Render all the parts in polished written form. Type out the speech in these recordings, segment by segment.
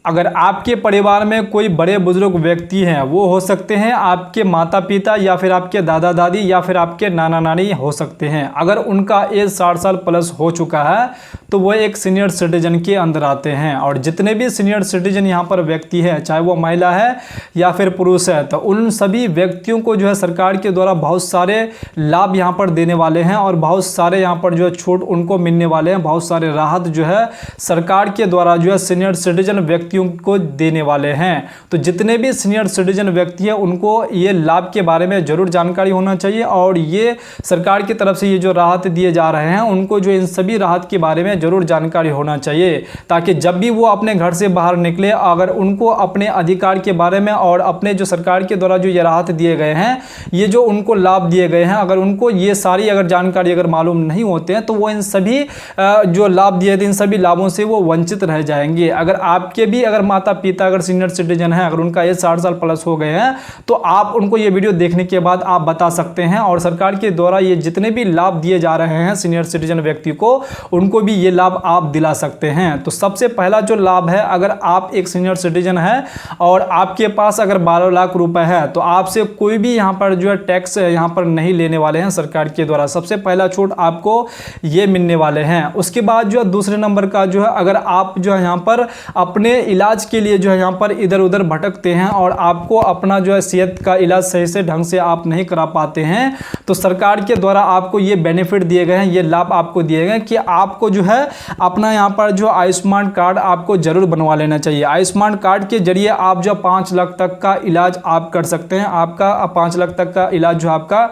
अगर आपके परिवार में कोई बड़े बुजुर्ग व्यक्ति हैं, वो हो सकते हैं आपके माता पिता या फिर आपके दादा दादी या फिर आपके नाना नानी हो सकते हैं। अगर उनका एज 60 साल प्लस हो चुका है तो वो एक सीनियर सिटीजन के अंदर आते हैं। और जितने भी सीनियर सिटीजन यहाँ पर व्यक्ति है, चाहे वो महिला है या फिर पुरुष है, तो उन सभी व्यक्तियों को जो है सरकार के द्वारा बहुत सारे लाभ यहाँ पर देने वाले हैं और बहुत सारे यहाँ पर जो है छूट उनको मिलने वाले हैं। बहुत सारे राहत जो है सरकार के द्वारा जो है सीनियर सिटीजन व्यक्तियों को देने वाले हैं। तो जितने भी सीनियर सिटीजन व्यक्ति हैं उनको ये लाभ के बारे में जरूर जानकारी होना चाहिए और ये सरकार की तरफ से ये जो राहत दिए जा रहे हैं उनको जो इन सभी राहत के बारे में जरूर जानकारी होना चाहिए, ताकि जब भी वो अपने घर से बाहर निकले, अगर उनको अपने अधिकार के बारे में और अपने जो सरकार के द्वारा जो ये राहत दिए गए हैं, ये जो उनको लाभ दिए गए हैं, अगर उनको ये सारी अगर जानकारी अगर मालूम नहीं होते हैं तो वो इन सभी जो लाभ दिए थे इन सभी लाभों से वो वंचित रह जाएंगे। अगर आपके भी अगर माता पिता अगर सीनियर सिटीजन है, अगर उनका एज 60 साल प्लस हो गए हैं, तो आप उनको ये वीडियो देखने के बाद आप बता सकते हैं और सरकार के द्वारा ये जितने भी लाभ दिए जा रहे हैं सीनियर सिटीजन व्यक्ति को, उनको भी ये लाभ आप दिला सकते हैं। तो सबसे पहला जो लाभ है, अगर आप एक सीनियर सिटीजन है और आपके पास अगर 12 लाख रुपए है तो आपसे कोई भी यहाँ पर जो है टैक्स यहाँ पर नहीं लेने वाले हैं सरकार के द्वारा। सबसे पहला छूट आपको ये मिलने वाले हैं। उसके बाद जो है दूसरे नंबर का जो है, अगर आप जो है यहाँ पर अपने इलाज के लिए जो है यहाँ पर इधर उधर भटकते हैं और आपको अपना जो है सेहत का इलाज सही से ढंग से आप नहीं करा पाते हैं, तो सरकार के द्वारा आपको ये बेनिफिट दिए गए हैं, ये लाभ आपको दिए गए कि आपको जो है अपना यहाँ पर जो आयुष्मान कार्ड आपको जरूर बनवा लेना चाहिए। आयुष्मान कार्ड के जरिए आप जो 5 लाख तक का इलाज आप कर सकते हैं। आपका 5 लाख तक का इलाज जो आपका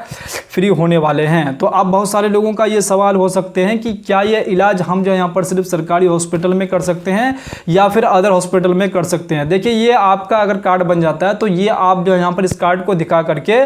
फ्री होने वाले हैं। तो अब बहुत सारे लोगों का ये सवाल हो सकते हैं कि क्या ये इलाज हम जो यहाँ पर सिर्फ सरकारी हॉस्पिटल में कर सकते हैं या फिर अदर हॉस्पिटल में कर सकते हैं। देखिए, ये आपका अगर कार्ड बन जाता है तो ये आप जो यहाँ पर इस कार्ड को दिखा करके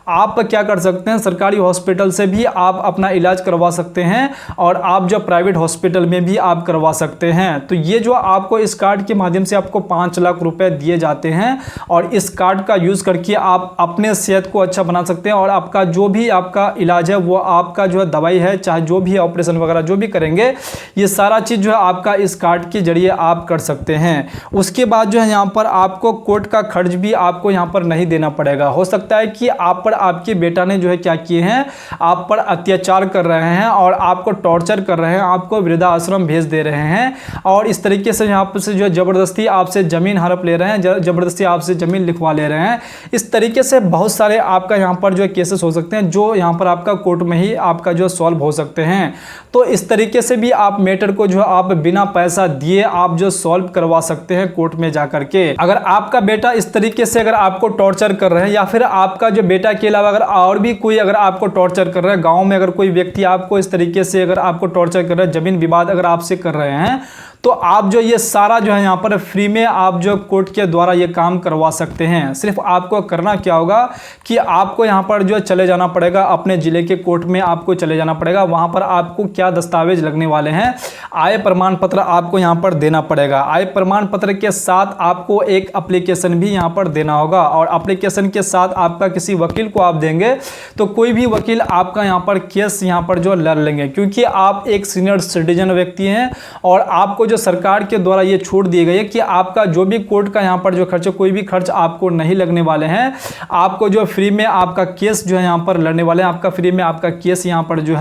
आप क्या कर सकते हैं, सरकारी हॉस्पिटल से भी आप अपना इलाज करवा सकते हैं और आप जो प्राइवेट हॉस्पिटल में भी आप करवा सकते हैं। तो ये जो आपको इस कार्ड के माध्यम से आपको 5 लाख रुपए दिए जाते हैं और इस कार्ड का यूज करके आप अपने सेहत को अच्छा बना सकते हैं और आपका जो भी आपका इलाज है, वो आपका जो है दवाई है, चाहे जो भी ऑपरेशन वगैरह जो भी करेंगे, ये सारा चीज जो है आपका इस कार्ड के जरिए आप कर सकते हैं। उसके बाद जो है यहाँ पर आपको कोर्ट का खर्च भी आपको यहाँ पर नहीं देना पड़ेगा। हो सकता है कि आप पर आपके बेटा ने जो है क्या किए हैं, आप पर अत्याचार कर रहे हैं और आपको टॉर्चर कर रहे हैं, आपको वृद्धाश्रम भेज दे रहे हैं और इस तरीके से यहाँ पर से जो है जबरदस्ती आपसे जमीन हड़प ले रहे हैं, जबरदस्ती आपसे जमीन लिखवा ले रहे हैं। इस तरीके से बहुत सारे आपका यहाँ पर जो है केसेस हो सकते हैं जो यहाँ पर आपका कोर्ट में ही आपका जो सॉल्व हो सकते हैं। तो इस तरीके से भी आप मैटर को जो आप बिना पैसा दिए आप जो सॉल्व करवा सकते हैं कोर्ट में जाकर के। अगर आपका बेटा इस तरीके से अगर आपको टॉर्चर कर रहे हैं या फिर आपका जो बेटा के अलावा अगर और भी कोई अगर आपको टॉर्चर कर रहा है, गांव में अगर कोई व्यक्ति आपको इस तरीके से अगर आपको टॉर्चर कर रहा है, जमीन विवाद अगर आपसे कर रहे हैं, तो आप जो ये सारा जो है यहाँ पर फ्री में आप जो कोर्ट के द्वारा ये काम करवा सकते हैं। सिर्फ आपको करना क्या होगा कि आपको यहाँ पर जो चले जाना पड़ेगा, अपने जिले के कोर्ट में आपको चले जाना पड़ेगा। वहाँ पर आपको क्या दस्तावेज लगने वाले हैं, आय प्रमाण पत्र आपको यहाँ पर देना पड़ेगा। आय प्रमाण पत्र के साथ आपको एक एप्लीकेशन भी यहाँ पर देना होगा और एप्लीकेशन के साथ आपका किसी वकील को आप देंगे तो कोई भी वकील आपका यहाँ पर केस यहाँ पर जो लड़ लेंगे, क्योंकि आप एक सीनियर सिटीजन व्यक्ति हैं और आपको सरकार के द्वारा ये छूट दी गई है कि आपका जो भी कोर्ट का यहाँ पर जो खर्च, कोई भी खर्च आपको नहीं लगने वाले हैं। आपको जो फ्री में आपका केस जो है यहाँ पर लड़ने वाले हैं, आपका फ्री में आपका केस यहाँ पर जो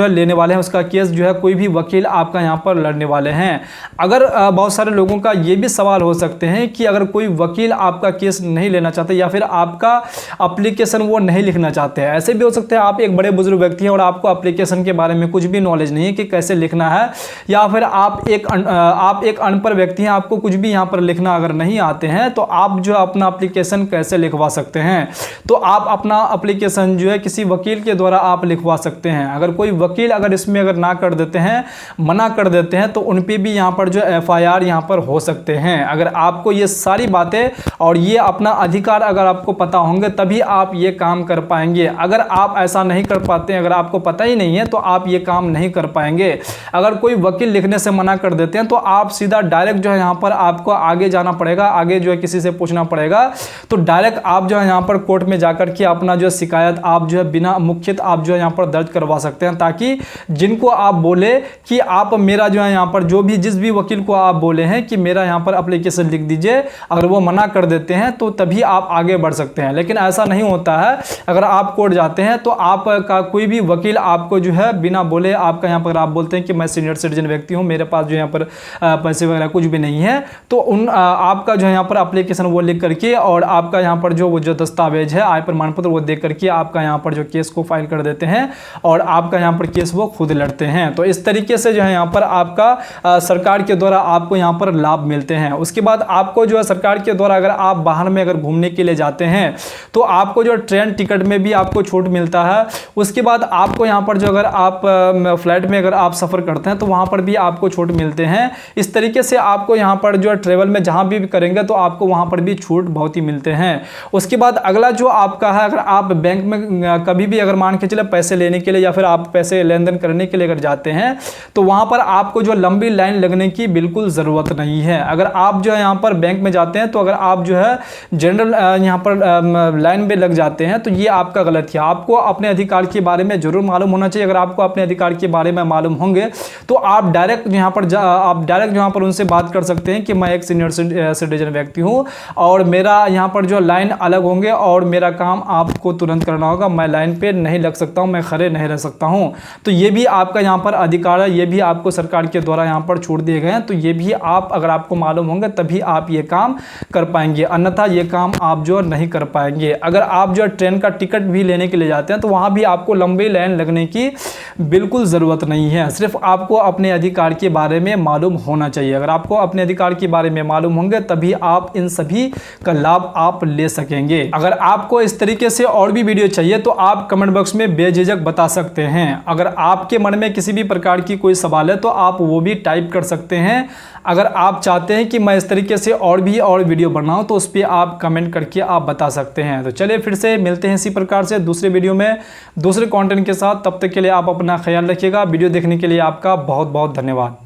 है लेने वाले हैं, उसका केस जो है कोई भी वकील आपका यहाँ पर लड़ने वाले हैं। अगर बहुत सारे लोगों का ये भी सवाल हो सकते हैं कि अगर कोई वकील आपका केस नहीं लेना चाहते या फिर आपका एप्लीकेशन वो नहीं लिखना चाहते हैं, ऐसे भी हो सकते हैं आप एक बड़े बुजुर्ग व्यक्ति हैं और आपको एप्लीकेशन के बारे में कुछ भी नॉलेज नहीं है कि कैसे लिखना है, या फिर आप एक अनपढ़ व्यक्ति हैं, आपको कुछ भी यहाँ पर लिखना अगर नहीं आते हैं, तो आप जो अपना एप्लीकेशन कैसे लिखवा सकते हैं। तो आप अपना एप्लीकेशन जो है किसी वकील के द्वारा आप लिखवा सकते हैं। अगर कोई वकील अगर इसमें अगर ना कर देते हैं, मना कर देते हैं, तो उन पे भी यहाँ पर जो FIR यहाँ पर हो सकते हैं। अगर आपको ये सारी बातें और ये अपना अधिकार अगर आपको पता होंगे तभी आप ये काम कर पाएंगे। अगर आप ऐसा नहीं कर पाते हैं, अगर आपको पता ही नहीं है, तो आप ये काम नहीं कर पाएंगे। अगर कोई वकील लिखने से मना कर देते हैं तो आप सीधा डायरेक्ट जो है यहाँ पर आपको आगे जाना पड़ेगा, आगे जो है किसी से पूछना पड़ेगा। तो डायरेक्ट आप जो है यहाँ पर कोर्ट में जाकर के अपना जो शिकायत आप जो है बिना मुख्यत आप जो है यहाँ पर दर्ज करवा सकते हैं, ताकि जिनको आप बोले कि आप मेरा जो है यहाँ पर जो भी जिस भी वकील को आप बोले हैं कि मेरा यहाँ पर एप्लीकेशन लिख दीजिए, अगर वो मना कर देते हैं तो तभी आप आगे बढ़ सकते हैं। लेकिन ऐसा नहीं होता है। अगर आप कोर्ट जाते हैं तो आपका कोई भी वकील आपको जो है बिना बोले आपका यहाँ पर आप बोलते हैं कि मैं सीनियर सिटीजन व्यक्ति हूँ, मेरे पास जो यहाँ पर पैसे वगैरह कुछ भी नहीं है, तो आपका जो है यहाँ पर एप्लीकेशन वो लिख करके और आपका यहाँ पर जो दस्तावेज है आय प्रमाण पत्र वो देख करके आपका यहाँ पर जो केस को फाइल कर देते हैं और आपका यहाँ पर केस वो खुद लड़ते हैं। तो इस तरीके से जो है यहाँ पर आपका सरकार के द्वारा आपको यहाँ पर लाभ मिलते हैं। उसके बाद आपको जो है सरकार के द्वारा अगर आप बाहर में अगर घूमने के लिए जाते हैं तो आपको जो ट्रेन टिकट में भी आपको छूट मिलता है। उसके बाद आपको यहाँ पर जो अगर आप फ्लाइट में अगर आप सफ़र करते हैं तो वहाँ पर भी आपको छूट मिलते हैं। इस तरीके से आपको यहाँ पर जो ट्रेवल में जहाँ भी करेंगे तो आपको वहाँ पर भी छूट बहुत ही मिलते हैं। उसके बाद अगला जो आपका है, अगर आप बैंक में कभी भी अगर मान के चले पैसे लेने के लिए या फिर आप पैसे लेन देन करने के लिए अगर जाते हैं तो वहाँ पर आपको जो लंबी लाइन लगने की बिल्कुल ज़रूरत नहीं है। अगर आप जो है यहाँ पर बैंक में जाते हैं तो अगर आप जो है जनरल यहाँ पर लाइन में लग जाते हैं तो ये आपका गलत है। आपको अपने अधिकार के बारे में जरूर मालूम होना चाहिए। अगर आपको अपने अधिकार के बारे में मालूम होंगे तो आप डायरेक्ट यहाँ पर उनसे बात कर सकते हैं कि मैं एक सीनियर सिटीजन व्यक्ति हूँ और मेरा यहाँ पर जो लाइन अलग होंगे और मेरा काम आपको तुरंत करना होगा, मैं लाइन पे नहीं लग सकता हूँ, मैं खड़े नहीं रह सकता हूँ। तो ये भी आपका यहाँ पर अधिकार है, ये भी आपको सरकार के द्वारा यहाँ पर छूट दिए गए हैं। तो ये भी आप अगर आपको मालूम होंगे तभी आप ये काम कर पाएंगे, अन्यथा ये काम आप जो नहीं कर पाएंगे। अगर आप जो ट्रेन का टिकट भी लेने के लिए जाते हैं तो वहाँ भी आपको लंबी लाइन लगने की बिल्कुल ज़रूरत नहीं है। सिर्फ आपको अपने अधिकार के बारे में मालूम होना चाहिए। अगर आपको अपने अधिकार के बारे में मालूम होंगे तभी आप इन सभी का लाभ आप ले सकेंगे। अगर आपको इस तरीके से और भी वीडियो चाहिए तो आप कमेंट बॉक्स में बेझिझक बता सकते हैं। अगर आपके मन में किसी भी प्रकार की कोई सवाल है तो आप वो भी टाइप कर सकते हैं। अगर आप चाहते हैं कि मैं इस तरीके से और वीडियो बनाऊं तो उस पर आप कमेंट करके आप बता सकते हैं। तो चलिए फिर से मिलते हैं इसी प्रकार से दूसरे वीडियो में दूसरे कंटेंट के साथ। तब तक के लिए आप अपना ख्याल रखिएगा। वीडियो देखने के लिए आपका बहुत बहुत धन्यवाद।